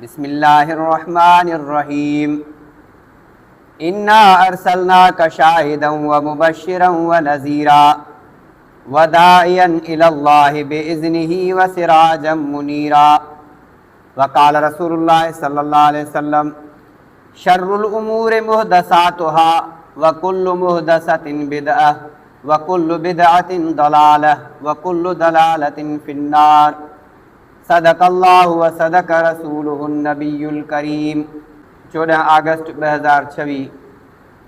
बिस्मिल्लाहिर्रहमानिर्रहीम। इन्ना अरसलनाका शाहिदन व मुबश्शिरन व नज़ीरा व दाइयन इलल्लाहि बिइज़्निही व सिराजम मुनीरा। व क़ाल रसूलुल्लाह सल्लल्लाहु अलैहि वसल्लम शर्रुल उमूरि मुहदसातुहा व कुल्लु मुहदसतिन बिदअह व कुल्लु बिदअतिन दलालह व कुल्लु दलालतिन फिन्नार। सदक़ल्लाहु व सदक़ रसूलुहुन नबियुल करीम। 14 अगस्त 2026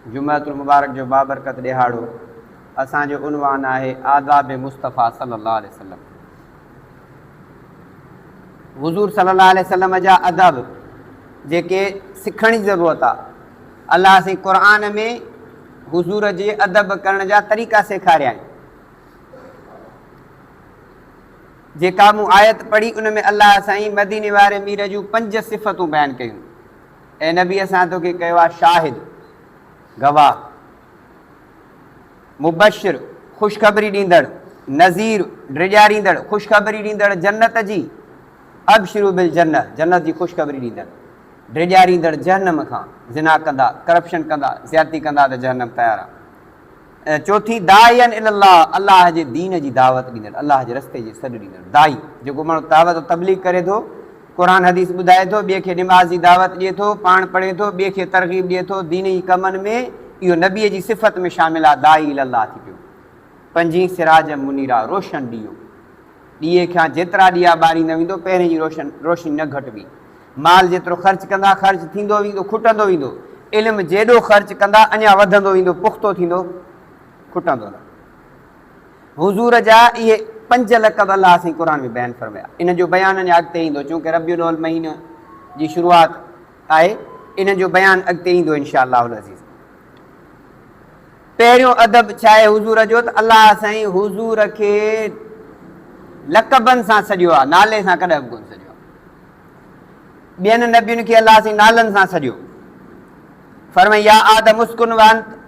जुमअतुल मुबारक जो बाबरकत ॾिहाड़ो। असांजो उनवान आहे आदाब मुस्तफ़ा सल्लल्लाहु अलैहि वसल्लम। हुज़ूर सल्लल्लाहु अलैहि वसल्लम जा अदब जेके सिखण जी ज़रूरत आहे। अलाह से क़ुरान में हुज़ूर जे अदब करण जा तरीक़ा सेखारिया आहिनि। जेका मूं आयत पढ़ी उन में अलाह साईं मदीने वारे मीर जूं 5 सिफ़तूं बयान कयूं। ऐं नबी असां तोखे कयो आहे शाहिद, गवाह, मुबशिर, ख़ुशख़बरी ॾींदड़, नज़ीर, ड्रिॼारींदड़, ख़ुशख़बरी ॾींदड़ जन्नत जी, अबशिरू बिल जन्नत, जन्नत जी ख़ुशख़बरी ॾींदड़, ड्रिॼारींदड़ जहन्नम खां, ज़िना कंदा, करप्शन कंदा, ज़्यादती कंदा त जहन्नम तयारु आहे। चौथी दाइयन इलल्लाह, अलाह जे दीन जी दावत ॾींदड़, अलाह जे रस्ते जी सॾु ॾींदड़। दाई जेको माण्हू दावत तबलीग करे थो, क़ुर हदीस ॿुधाए थो, ॿिए खे निमाज़ जी दावत ॾिए थो, पाण पढ़े थो, ॿिए खे तरग़ीब ॾिए थो दीनी कमनि में, इहो नबीअ जी सिफ़त में शामिल आहे। दाई इलल्लाह थी पियो। 5 सिराज मुनीरा, रोशन ॾीओ। ॾीए खां जेतिरा ॾीआ ॿारींदो वेंदो, पहिरें जी रोशनी न घटिबी। माल जेतिरो ख़र्च कंदा, ख़र्च थींदो वेंदो, खुटंदो वेंदो। इल्मु जेॾो ख़र्च कंदा अञा वधंदो वेंदो, पुख़्तो थींदो, खुटंदो न। हुज़ूर जा इहे 5 लक़ब अलाह साईं क़ुर में बयानु फरमाया। इन जो बयानु अञा अॻिते ईंदो, चूंकि रबियुल अव्वल महीनो जी शुरूआति आहे, इन जो बयानु अॻिते ईंदो इंशाअल्लाह अज़ीज़। पहिरियों अदब छा आहे हुज़ूर जो, त अलाह साईं हुज़ूर खे लक़बनि सां सॼियो आहे, नाले सां कॾहिं बि कोन सॼियो आहे। ॿियनि नबियुनि खे अलाह साईं नालनि सां सॼियो। फरमाई या आदम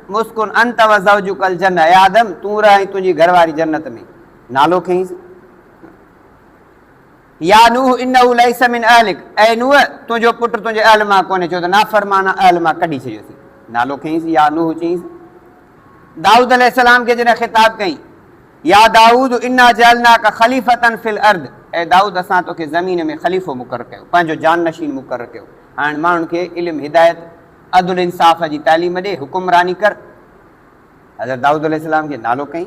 मुस्कुन अंत व ज़ौजुकल जन्नह, ए आदम तूं रह ऐं तुंहिंजी घरवारी जन्नत में, नालो खईंसि। या नूह इन्नहु लैस मिन अहलिक, ऐ नूह तुंहिंजो पुटु तुंहिंजे अहल मां कोन्हे, छो त नाफ़रमान अहल मां कढी छॾियोसीं, नालो खईंसि या नूह चईंसि। दाऊद अलैहिस्सलाम खे जॾहिं ख़िताब कई, या दाऊद इन्ना जअलनाका ख़लीफ़तन फिल अर्द, ऐं दाऊद असां तोखे ज़मीन में ख़लीफ़ो मुक़ररु कयो, पंहिंजो जाननशीन मुक़ररु कयो। हाणे माण्हुनि खे इल्मु हिदायत अदल इंसाफ़ जी तालीम ॾे, हुकुमरानी कर। हज़रत दाऊद अलैहिस्सलाम खे नालो कई।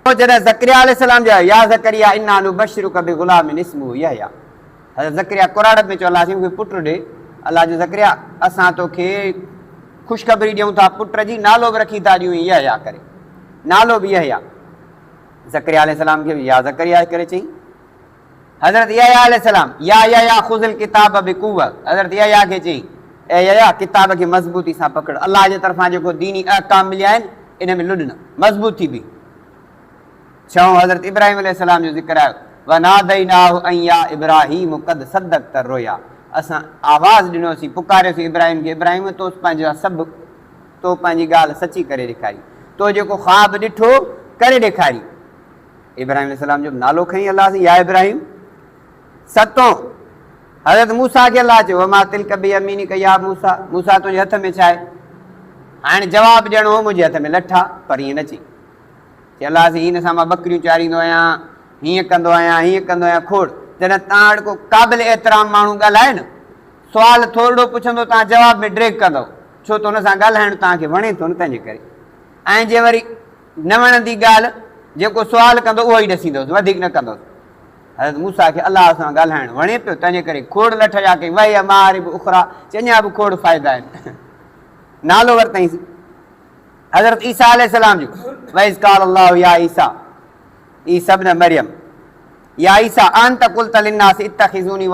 पोइ जॾहिं ज़करिया अलैहिस्सलाम जा या ज़करिया इन्ना नुबश्शिरुका बिग़ुलामिन इस्मुहु यहया, हज़रत ज़करिया कुराड़त में चयो अलाह साईं मूंखे पुटु ॾे। अलाह जो ज़करिया असां तोखे ख़ुशख़बरी ॾियूं था पुट जी, नालो बि रखी था ॾियूं यहया करे, नालो बि यहया। ज़करिया अलैहिस्सलाम खे या ज़करिया करे चई। हज़रत यहया अलैहिस्सलाम या ख़ुज़िल किताब बिक़ुव्व, हज़रत यहया खे चई ऐं यहया किताब खे मज़बूती सां पकड़, अलाह जे तरफ़ां जेको दीनी अहकाम मिलिया आहिनि इन में लुॾ न, मज़बूत थी बि। 6 हज़रत इब्राहिम अलैहिस्सलाम जो ज़िक्र आयो, व नादैनाहु अन या इब्राहीम क़द सद्दक़्ता रुया, असां आवाज़ु ॾिनोसीं, पुकारियोसीं इब्राहिम खे, इब्राहिम तो पंहिंजा सभु, तो पंहिंजी ॻाल्हि सची करे ॾेखारी, तो जेको ख़्वाब ॾिठो करे ॾेखारी। इब्राहिम अलैहिस्सलाम जो नालो खईं अलाह साईं, या इब्राहिम। 7 हज़रत मूसा खे अलाह चयो वमा तिल्क बियमीनिक या मूसा, मूसा तुंहिंजे हथ में छा आहे? हाणे जवाबु ॾियणो हो, मुंहिंजे हथ में लठा, पर ईअं न चई। चई अलाह साईं हिन सां मां बकरियूं चारींदो आहियां, हीअं कंदो आहियां, हीअं कंदो आहियां, खोड़। जॾहिं तव्हां वटि को क़ाबिल एतिराम माण्हू ॻाल्हाए न, सुवालु थोरो पुछंदो, तव्हां जवाब में ड्रेक कंदव, छो त हुन सां ॻाल्हाइणु तव्हांखे वणे थो न, तंहिंजे करे। ऐं जे वरी न वणंदी ॻाल्हि, जेको सुवालु कंदो उहो ई ॾसींदोसि, वधीक न कंदोसि। हज़रत मूसा खे अलाह सां ॻाल्हाइणु वणे पियो, तंहिंजे करे खोड़ लठ जा कई, वई मारिब उखरा, चङा बि खोड़ फ़ाइदा आहिनि। नालो वरितईंसि। हज़रत ईसा अलैहिस्सलाम जो वइज़ क़ाल अल्लाहु या ईसा इब्न मरियम या ईसा अंत क़ुल्त लिन्नास इत्तखिज़ूनी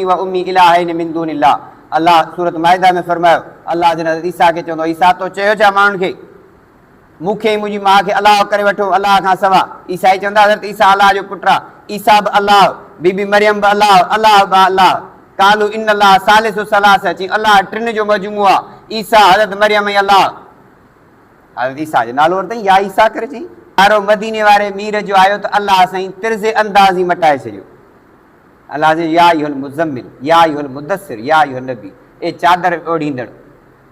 व उम्मी इलाहैन मिन दूनिल्लाह, अलाह सूरत माइदा में फरमायो, अलाह जन ईसा खे चवंदो, ईसा तो चयो छा माण्हुनि खे मूंखे मुंहिंजी माउ खे अलाह करे वठो, अलाह खां सवा। ईसाई चवंदा हज़रत ईसा अलाह जो पुटु आहे, ईसा बि अलाह, बीबी मरियम बि अलाह, अलाह बि अलाह। कालू इन अलाह सालिसु सलास, अची अलाह टिनि जो मजमू आहे, ईसा हज़रत मरियम ऐं अलाह। हज़रत ईसा जो नालो वरितईं या ईसा करे चई। वारो मदीने वारे मीर जो आयो त अलाह साईं तिर्ज़े अंदाज़ ई मटाए छॾियो। अल्लाह जे या अय्युहल मुज़म्मिल, या अय्युहल मुद्दस्सिर, या अय्युहन नबी, ए चादर ओढ़ींदड़,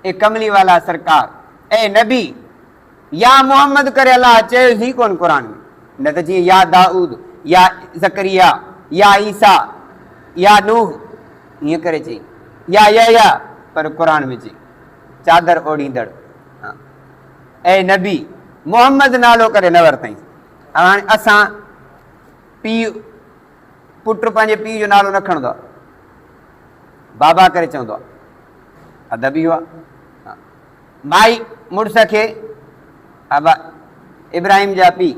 ए कमली वाला सरकार, ए नबी, या मोहम्मद करे अल्लाह चयो ही कोन क़ुर में, न त जीअं या दाऊद, या ज़करिया, या ईसा, या नूह ईअं करे चई, या पर क़ुर में चई चादर ओढ़ींदड़। हाँ, ए नबी मोहम्मद नालो करे न वरितईं। हाणे असां पीउ पुट पंहिंजे पीउ जो नालो न खणंदो आहे, बाबा करे चवंदो आहे, अदब इहो आहे। माई मुड़ुस खे अबा इब्राहिम जा पीउ,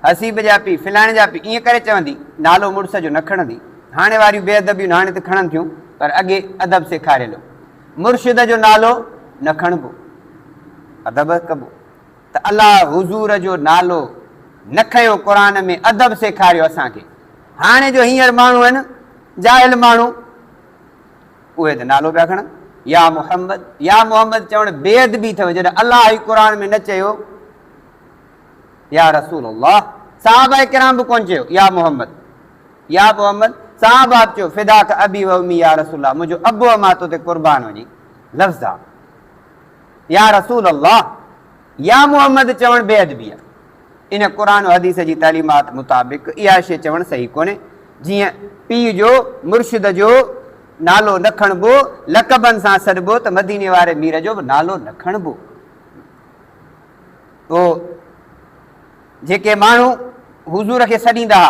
हसीब जा पीउ, फिलाणे जा पीउ ईअं करे चवंदी, नालो मुड़ुस जो न खणंदी। हाणे वारियूं बेअदबियूं हाणे त खणनि थियूं, पर अॻे अदब सेखारियल हो। मुर्शिद जो नालो न खणबो, अदब कबो। त अलाह हुज़ूर जो नालो न खयो, क़ुर में अदब सेखारियो असांखे। हाणे जो हींअर माण्हू आहिनि जाहिल माण्हू, उहे त नालो पिया खणनि, या मोहम्मद चवणु बेअदबी अथव। जॾहिं अलाह ई क़ुर में न चयो या रसूल अल्लाह, सहाबा किराम बि कोन चयो या मोहम्मद, सहाबा चयो फिदा का अबी व उम्मी या रसूल अल्लाह, मुंहिंजो अबो अमां तो ते क़ुर्बान वञी, लफ़्ज़ आहे। या रसूल अल्लाह, या मोहम्मद चवणु बेअदबी आहे। इन क़ुर हदीस जी तालीमात मुताबिक़ इहा शइ चवणु सही कोन्हे। जीअं पीउ जो मुर्शिद जो नालो न खणबो, लक़बनि सां सॾिबो, त मदीने वारे मीर जो बि नालो न खणबो। पोइ जेके माण्हू हुज़ूर खे सॾींदा,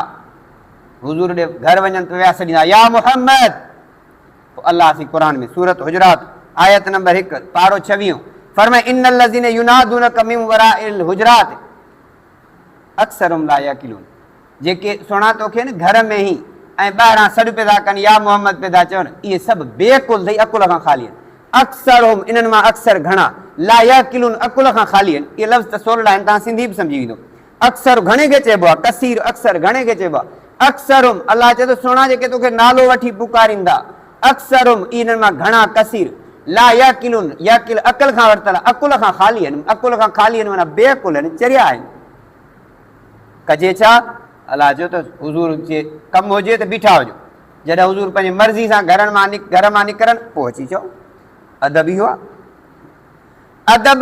हुज़ूर ॾे घर वञनि त विया सॾींदा या मोहम्मद। पोइ अलाह सी क़ुर में सूरत हुजरात आयत नंबर 1 पारो 26 फरमाए, इन्नल लज़ीन युनादूनका मिन वराइल हुजरात अक्सरुहुम ला याकिलून। जेके सुणा तोखे न घर में ई ऐं ॿाहिरां सॾु पिया कनि या मोहम्मद पिया चवनि, इहे सभु बेकुल अथई, अकुल खां ख़ाली आहिनि। अक्सरुहुम इन्हनि मां अक्सर घणा, ला याकिलून अकुल खां ख़ाली आहिनि। इहे लफ़्ज़ त सोलह आहिनि, तव्हां सिंधी बि सम्झी वेंदो। अक्सर घणे खे चइबो आहे, कसीर अक्सर घणे खे चइबो आहे। अक्सरुहुम अलाह चए थो सुणा जेके तोखे नालो वठी पुकारींदा, अक्सरुहुम इन्हनि मां घणा कसीर, ला याकिलून याकिल अकुल खां वरितल, अकुल खां ख़ाली आहिनि। अकुल खां ख़ाली आहिनि माना बेअकुल आहिनि, चरिया आहिनि। कजे छा? अलाह चयो त हुज़ूर जे कमु हुजे त बीठा हुजो, जॾहिं हुज़ूर पंहिंजी मर्ज़ी सां घर मां निकिरनि पोइ अची चओ। अदब इहो आहे। अदब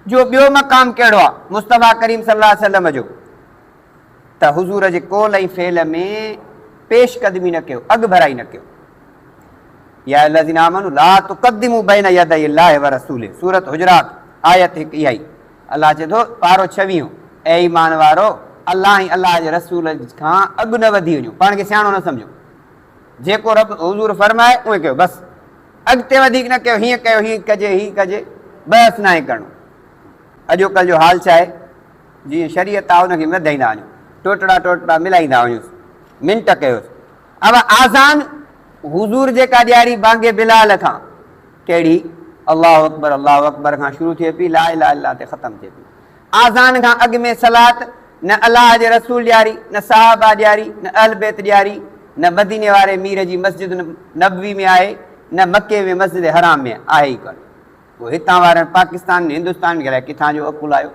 जो ॿियो मक़ाम कहिड़ो आहे मुस्तफ़ा करीम सल्लल्लाहु अलैहि वसल्लम जो, त हुज़ूर जे कौल ऐं फेल में पेशकदमी न कयो, अॻु भराई न कयो। या अल्लज़ीना आमनू ला तुक़द्दिमू बैन यदै अल्लाहि व रसूलिही, सूरत हुजरात आयत 1 इहा ई। अलाह चए थो पारो 26, ऐं ईमान वारो अलाह ऐं अलाह जे रसूल खां अॻु न वधी वञो, पाण खे सियाणो न सम्झो। जेको रब हुज़ूर फरमाए उहे कयो बसि, अॻिते वधीक न कयो, हीअं कयो हीअं कजे हीअं कजे, बसि न आहे करिणो। अॼुकल्ह जो हाल छा आहे, जीअं शरीयत आहे हुनखे वधाईंदा वञो, टोटड़ा मिलाईंदा वञोसि, मिंट कयोसि। अब आज़ान हुज़ूर जेका ॾियारी बांगे बिलाल खां, कहिड़ी अल्लाहु अकबर खां शुरू थिए पई, ला इलाहा इल्लल्लाह ते ख़तमु थिए पई। आज़ान खां अॻु में सलात न अलाह जे रसूल ॾियारी, न साहबा ॾियारी, न अहल बैत ॾियारी, न मदीने वारे मीर जी मस्जिद नबवी में आहे, न मके में मस्जिद हराम में आहे ई कोन। पोइ हितां वारनि पाकिस्तान हिंदुस्तान खे किथां जो अकुल आयो?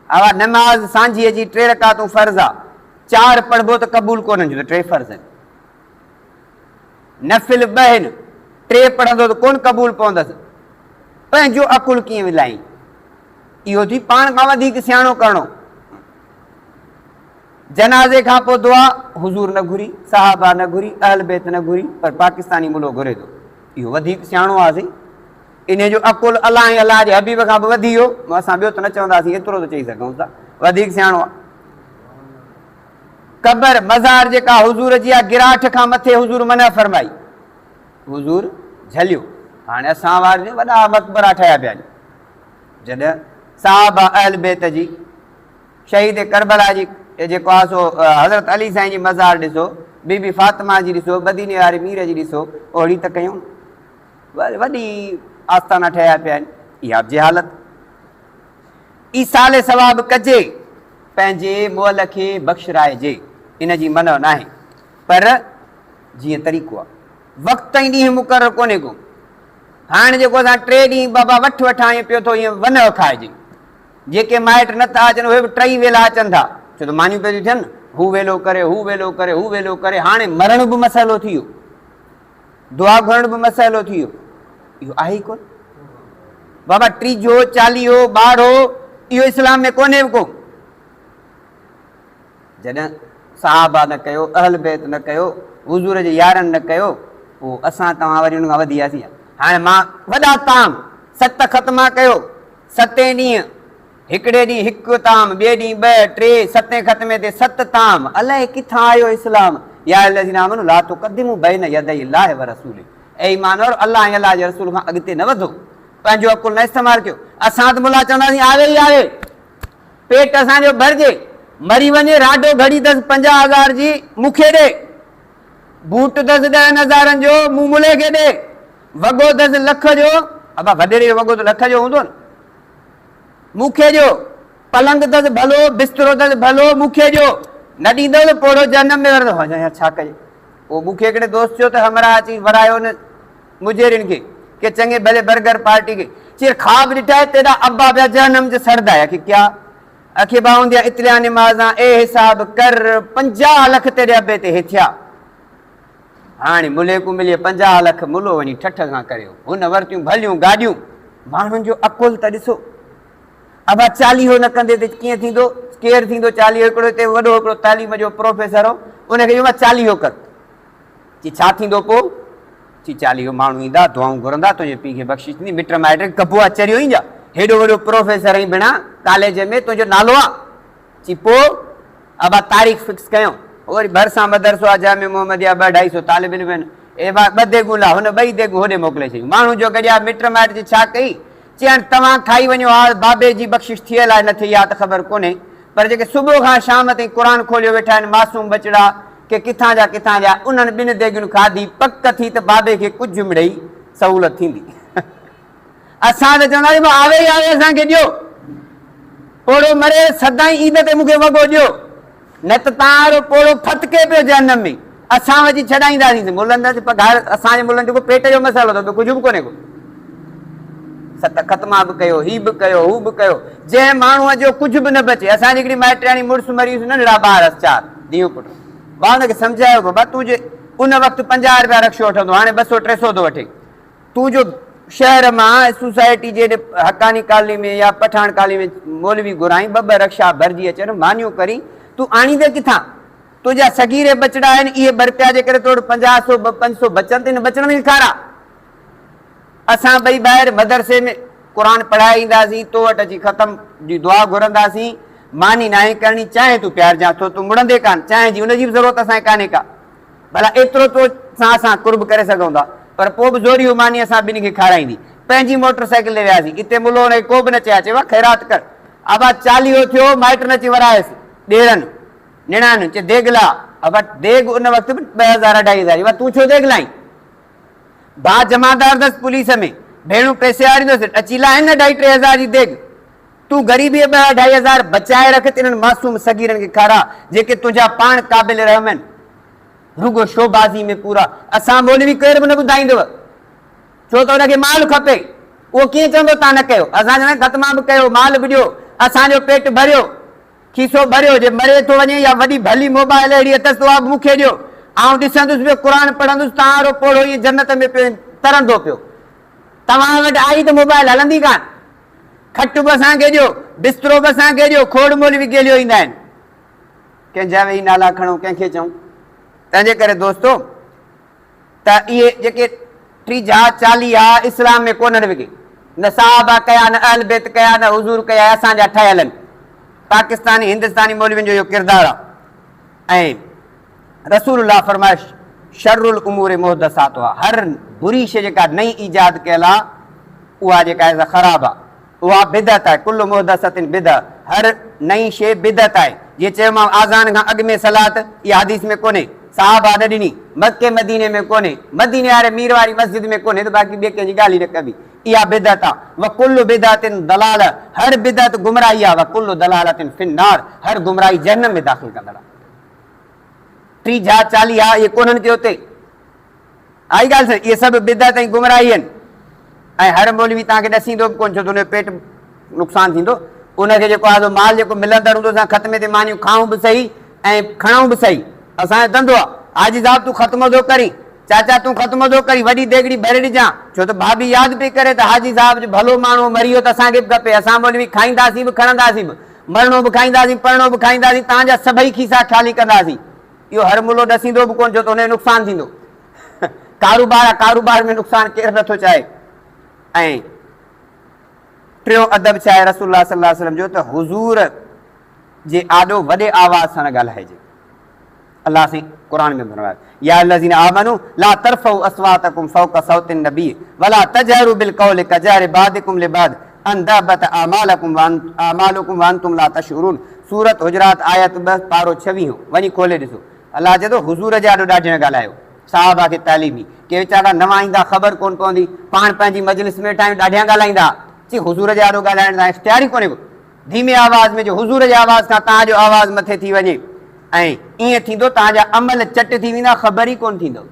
आवा नमाज़ सांझीअ जी 3 रकातूं फ़र्ज़ आहे, 4 पढ़बो त क़बूल कोन थियूं, त 3 फ़र्ज़ आहिनि। नफ़िल 2 आहिनि, 3 पढ़ंदो त कोन क़बूल पवंदसि। पंहिंजो अकुल कीअं विलाई? इहो थी पाण खां वधीक सियाणो करिणो। जनाज़े खां पोइ दुआ हुज़ूर न घुरी, साहबा न घुरी, अहल बैत न घुरी, पर पाकिस्तानी मुल्क घुरे थो। इहो वधीक सियाणो आहे। इन जो अकुल अलाह ऐं अलाह जे हबीब खां बि वधी वियो। असां ॿियो त न चवंदासीं, एतिरो त चई सघूं था, वधीक सियाणो आहे। क़बर मज़ार जेका हुज़ूर जी आहे, गिराठ खां मथे हुज़ूर मना फरमाई, हुज़ूर झलियो। हाणे असां वारे वॾा मक़बरा ठहिया पिया आहिनि। जॾहिं साहबा अहल बैत जी, शहीद करबला जी जेको आहे सो हज़रत अली साईं जी मज़ार ॾिसो, बीबी फातिमा जी ॾिसो, मदीने वारे मीर जी ॾिसो, ओड़ी त कयूं। वॾी आस्थाना ठहिया पिया आहिनि। इहा बि हालत। ईसाले सवाब कजे, पंहिंजे मोल खे बख़्शराइजे, इन जी मन न आहे। पर जीअं तरीक़ो आहे, वक़्तु ताईं ॾींहुं मुक़ररु कोन्हे को। हाणे जेको असां 3 ॾींहं बाबा वठ वठां पियो थो, ईअं वन खाइजे। जेके माइट नथा अचनि उहे बि 3 वेला अचनि था, छो त मानियूं पई थियूं थियनि। हू वेलो करे, हू वेलो करे, हू वेलो करे, हाणे मरण बि मसइलो थी वियो, दुआ घुरण बि मसइलो थी वियो। इहो आहे ई कोन बाबा। टीजो, चालीहो, ॿारहो इहो इस्लाम में कोन्हे को। जॾहिं साहबा न कयो, अहल बैत न कयो, हुज़ूर जे यारनि न कयो, पोइ असां तव्हां वरी हुन खां वधी वियासीं। हाणे मां वॾा ताम 7 ख़तमा कयो, 7 ॾींहं, हिकिड़े ॾींहुं हिकु ताम, ॿिए ॾींहुं 2, 3, 7 ख़तमे ते 7 ताम। अलाए किथां आयो इस्लाम। या लज़ीना आमनू ला तुक़द्दिमू बैन यदई अल्लाह व रसूली। ऐं ईमान वारो, अल्लाह ऐं अल्लाह जे रसूल खां अॻिते न वधो, पंहिंजो अकुल न इस्तेमालु कयो। असां त मुला चवंदासीं आवे ई आवे, पेट असांजो भरिजे, मरी वञे, राडो घड़ी अथसि 50,000 जी, मूंखे ॾे। बूट अथसि 10,000 जो, मूं मुले खे ॾे। वॻो अथसि लख जो, अबा वॾेरे जो वॻो त लख जो हूंदो न, मूंखे ॾियो। पलंग अथसि भलो, बिस्तरो अथसि भलो, मूंखे ॾियो। न ॾींदो त पोड़ो जनम में वरंदो। यार छा कजे। पोइ मूंखे हिकिड़े दोस्त चयो त हमरा अची वरायो न मुजेरिन खे, के चङे भले बर्गर पार्टी खे, चई ख़्वाब ॾिठा है तेरा अब्बा पिया जहनम जे सड़दा है कि क्या। अखे बाउंदिया इतलिया निमाज़ा ए हिसाब कर 50 लख तेरे अब्बे ते हेठिया। हाणे मुले को मिले 50 लख, मुलो वञी ठठ सां करियो, हुन वरितियूं भलियूं गाॾियूं। माण्हुनि जो अकुल त ॾिसो। अबा 40 न कंदे त कीअं थींदो, केरु थींदो 40? हिकिड़ो हिते वॾो हिकिड़ो तालीम जो प्रोफेसर हो, उनखे चयो मां 40 कर। चई छा थींदो पोइ? चई 40 माण्हू ईंदा, दुआऊं घुरंदा, तुंहिंजे पीउ खे बख़्शिश थींदी, मिट माइट कबुआ चरियो ईंदा, हेॾो वॾो प्रोफेसर आई बिना कॉलेज में, तुंहिंजो नालो आहे? चई पोइ अबा तारीख़ फिक्स कयूं। वरी भरिसां मदरसो आहे जामे मोहम्मदिया, 200-250 तालिब इल्म आहिनि, ए बा 2 देगूं ला, हुन 2 देगूं होॾे मोकिले छॾियूं। माण्हू जो गॾिया मिट माइट जी छा कई? चयनि तव्हां खाई वञो, हा बाबे जी बख़्शिश थियल आहे न थी आहे त ख़बर कोन्हे, पर जेके सुबुह खां शाम ताईं क़ुर खोलियो वेठा आहिनि, मासूम बचड़ा के किथां जा, उन्हनि 2 देगुनि खाधी, पक थी त बाबे खे कुझु मिड़ई सहूलियत थींदी। असां त चवंदासीं आवे ई आवे, असांखे ॾियो। पोड़ो मरे सदाईं ईद ते मूंखे वॻो ॾियो, न त तव्हां पोड़ो फतके पियो जनम में, असां वञी छॾाईंदासीं। मुलनि त पघार, असांजे मुलनि जेको पेट जो मसालो अथव, कुझु बि कोन्हे को। 7 ख़तमा बि कयो, ही बि कयो, हू बि कयो, जंहिं माण्हूअ जो कुझु बि न बचे। असांजी हिकिड़ी माइटियाणी मुड़ुसु मरीस, नंढड़ा ॿार 4 धीउ पुटु, भाउ हुनखे सम्झायो बाबा तूं जे उन वक़्तु 50 रुपया रक्शो वठंदो, हाणे 200-300 थो वठे। तूं जो शहर मां सोसाइटी जे हकानी कॉलोनी में या पठान कॉलोनी में मौलवी घुराई, 2 रक्शा भरिजी अचनि, मानियूं करी, तूं आणींदे किथां? तुंहिंजा सगीरे बचड़ा आहिनि, इहे बरपिया जे करे तोड़ 50-100-500 बचनि त बचण में खारा। असां ॿई ॿाहिरि मदरसे में क़ुर पढ़ाए ईंदासीं, तो वटि अची ख़तम जी दुआ घुरंदासीं, मानी नाहे करणी, चांहि तूं प्यारजां थो, तूं मुड़ंदे कान, चांहि जी हुनजी बि ज़रूरत असांखे कान्हे का, भला एतिरो तो सां असां कुर्ब करे सघूं था, पर पोइ बि ज़ोरी मानी असां ॿिन्ही खे खाराईंदी। पंहिंजी मोटर साइकिल ते वियासीं, हिते मुलो हुनखे को बि न चया, चयो ख़ैरात कर। अबा 40 थियो, माइट न अची वरायसि, ॾेरनि निणान, चए देग ला। अबा देग उन वक़्तु बि 2000-2500, तूं छो देग लाई? भाउ जमादार अथसि पुलिस में, भेणूं पैसे वारींदुसि, अची लाइ न 2,500-3,000 जी देग। तूं ग़रीबीअ 2-2.5 बचाए रख, इन्हनि मासूम सगीरनि खे खारा, जेके तुंहिंजा पाण क़ाबिल रहम आहिनि, रुगो शोबाज़ी में पूरा। असां मौलवी केर बि न ॿुधाईंदव, छो त हुनखे माल खपे। उहो कीअं चवंदो तव्हां न कयो? असां चवंदा ख़तमा बि कयो, माल बि ॾियो, असांजो पेट भरियो, खीसो भरियो। जे मरे थो वञे या वॾी भली मोबाइल अहिड़ी अथसि, उहा बि मूंखे ॾियो, आउं ॾिसंदुसि पियो, क़ुर पढ़ंदुसि, तव्हां पोड़ो ईअं जन्नत में पियो तरंदो पियो। तव्हां वटि आई त मोबाइल हलंदी कान, खट बि असांखे ॾियो, बिस्तरो बि असांखे ॾियो, खोड़ मौलवी गेलियो ईंदा आहिनि, कंहिंजा वेही नाला खणो, कंहिंखे चऊं। तंहिंजे करे दोस्तो, त इहे जेके 30-40 इस्लाम में कोन्हनि विके, न साहबा कया, न अहल बैत कया, न हुज़ूर कया, असांजा ठहियल आहिनि। पाकिस्तानी हिंदुस्तानी मौलवियुनि जो इहो किरदारु आहे। ऐं रसूलुल्लाह फरमाए शर्रुल उमूर मुहदसातुहा, हर बुरी शइ जेका नई ईजाद कयल आहे उहा जेका आहे ख़राबु आहे, उहा बिदअत आहे। कुल्लु मुहदसतिन बिदअत, हर नई शइ बिदअत आहे। जीअं चयोमांव आज़ान खां अॻु में सलात, इहा हदीस में कोन्हे, साहबा न ॾिनी, मके मदीने में कोन्हे, मदीने वारे मीर वारी मस्जिद में कोन्हे, त बाक़ी ॿिए कंहिंजी ॻाल्हि ई न कबी, इहा बिदअत आहे। व कुल्लु बिदअतिन दलाल, हर बिदअत गुमराही आहे। व कुल्लु दलालतिन फिन्नार, हर गुमराही जहन्नम में दाख़िल कंदड़ आहे। 30-40 इहे कोन्हनि के हुते आई ॻाल्हि साईं, इहे सभु बिदअत ऐं गुमराही आहिनि। ऐं हर मौलवी तव्हांखे ॾसींदो बि कोन, छो त हुनजो पेट नुक़सानु थींदो। उनखे जेको आहे माल जेको मिलंदड़ हूंदो, असां ख़तमे ते मानियूं खाऊं बि सही, ऐं खणूं बि सही, असांजो धंधो आहे। हाजी साहब तूं ख़त्म थो करी, चाचा तूं ख़त्म थो करी, वॾी देगड़ी भरे ॾिजां, छो त भाभी यादि पई करे त हाजी साहब जो भलो माण्हू मरी वियो त असांखे बि खपे, असां बि खाईंदासीं बि खणंदासीं बि, मरणो बि खाईंदासीं परणो बि खाईंदासीं, तव्हांजा सभई खीसा ख़ाली कंदासीं। इहो हर मुलो ॾसींदो बि कोन, छो त हुनजो नुक़सानु थींदो। कारोबार आहे, कारोबार में नुक़सानु केरु नथो चाहे। ऐं टियों अदब छा आहे रसूलुल्लाह सल्लल्लाहु अलैहि वसल्लम जो, त हुज़ूर जे आॾो वॾे आवाज़ सां न ॻाल्हाइजे। अलाह साईं क़ुर में फरमायो, या अल्लज़ीना आमनू ला तरफ़उ अस्वातकुम फ़ौक़ सौतिन नबी वला तजहरू बिलक़ौलि कजहरि बादिकुम लिबाद अन तहबत आमालुकुम व अंतुम ला तशउरून। सूरत हुजरात आयत 2 पारो 26 वञी खोले ॾिसो। अलाह चए थो हुज़ूर जे आॾो ॾाढे न ॻाल्हायो। साहबा खे तालीमी के वीचारा नवां ईंदा, ख़बर कोन पवंदी, पाण पंहिंजी मजलिस में वेठा आहियूं, ॾाढियां ॻाल्हाईंदा, चई हुज़ूर जे आॾो ॻाल्हाइण तव्हां इख़्तियार ई कोन्हे को। धीमे आवाज़ में जो हुज़ूर जे आवाज़ खां तव्हांजो आवाज़ मथे थी वञे, ऐं ईअं थींदो तव्हांजा अमल चट थी वेंदा, ख़बर ई कोन थींदो।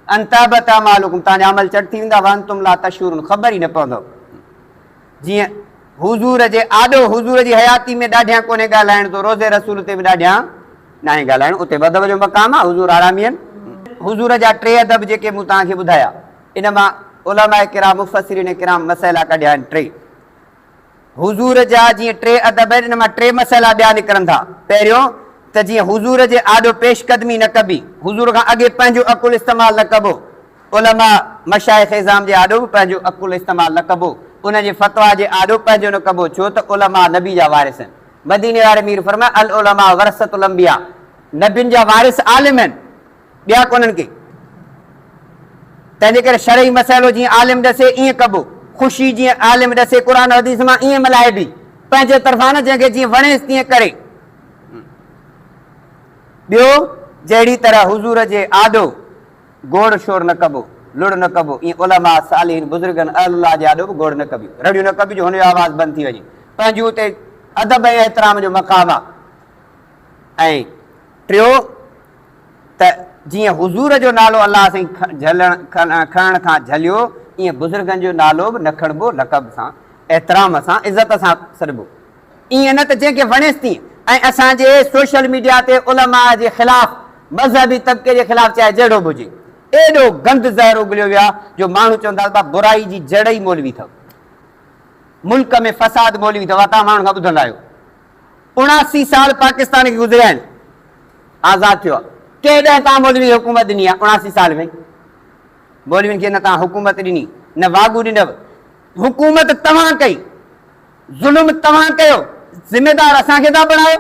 अंतबत अमालुकुम, तव्हांजा अमल चट थी वेंदा, व अंतुम ला तशउरून, ख़बर ई न पवंदो। जीअं हुज़ूर जे आॾो हुज़ूर जी हयाती में ॾाढियां कोन्हे ॻाल्हाइण, तो रोज़े रसूल ते बि ॾाढियां न आहे ॻाल्हाइण, उते अदब जो मक़ाम आहे, हुज़ूर आरामी आहिनि। हुज़ूर जा 3 अदब जेके मूं तव्हांखे ॿुधाया, इन मां उलमा किराम मुफ़स्सिरीन किराम मसइला कढिया आहिनि 3। हुज़ूर जा जीअं 3 अदब आहिनि, इन मां 3 मसइला ॿिया निकिरनि था। पहिरियों त जीअं हुज़ूर जे आॾो पेशकदमी न कबी, हुज़ूर खां अॻे पंहिंजो अकुल इस्तेमालु न कबो। उलमा मशाइख़ इज़ाम जे आॾो बि पंहिंजो अकुल इस्तेमालु न कबो, उनजे फ़तवा जे आॾो पंहिंजो न कबो, छो त उलमा नबी जा वारिस आहिनि। मदीने वारे मीर फरमाया अल उलमा वरसतुल अंबिया, नबियुनि जा वारिस आलिम आहिनि, ॿिया कोन्हनि के। तंहिंजे करे शरई मसइलो जीअं आलिम ॾसे ईअं कबो, ख़ुशी जीअं आलिम ॾसे क़ुर हदीस मां ईअं मल्हाइबी, पंहिंजे तरफ़ां न, जंहिंखे जीअं वणेसि तीअं करे। ॿियो जहिड़ी तरह हुज़ूर जे आॾो गोड़ शोर न कबो, लुड़ न कबो, ईअं उलमा सालिहीन बुज़ुर्गनि अल्लाह जे आॾो बि गोड़ न कबी, रड़ियूं न कबी जो हुनजो आवाज़ बंदि थी वञे, पंहिंजी उते अदब ऐं एतिराम जो मक़ाम आहे। ऐं टियों त जीअं हुज़ूर जो नालो अलाह साईं खणण खां झलियो, ईअं बुज़ुर्गनि जो नालो बि न खणबो, लक़ब सां, एतिराम सां, इज़त सां सॾिबो। ईअं न त जंहिंखे वणेसि तीअं। ऐं असांजे सोशल मीडिया ते उलमा जे ख़िलाफ़, मज़हबी तबिके जे ख़िलाफ़ चाहे जहिड़ो बि हुजे, एॾो गंद ज़हर उगलियो वियो आहे जो माण्हू चवंदा बा बुराई जी जड़ ई मौलवी अथव, मुल्क में फ़साद मौलवी अथव। तव्हां माण्हुनि खां ॿुधंदा आहियो 79 साल पाकिस्तान खे गुज़रिया आहिनि, आज़ादु थियो आहे, केॾांहुं तव्हां मौलवी हुकूमत ॾिनी आहे 79 साल में? मौलवियुनि खे न तव्हां हुकूमत ॾिनी, न वागू ॾिनव, हुकूमत तव्हां कई, ज़ुल्म तव्हां कयो, ज़िमेदार असांखे था बणायो।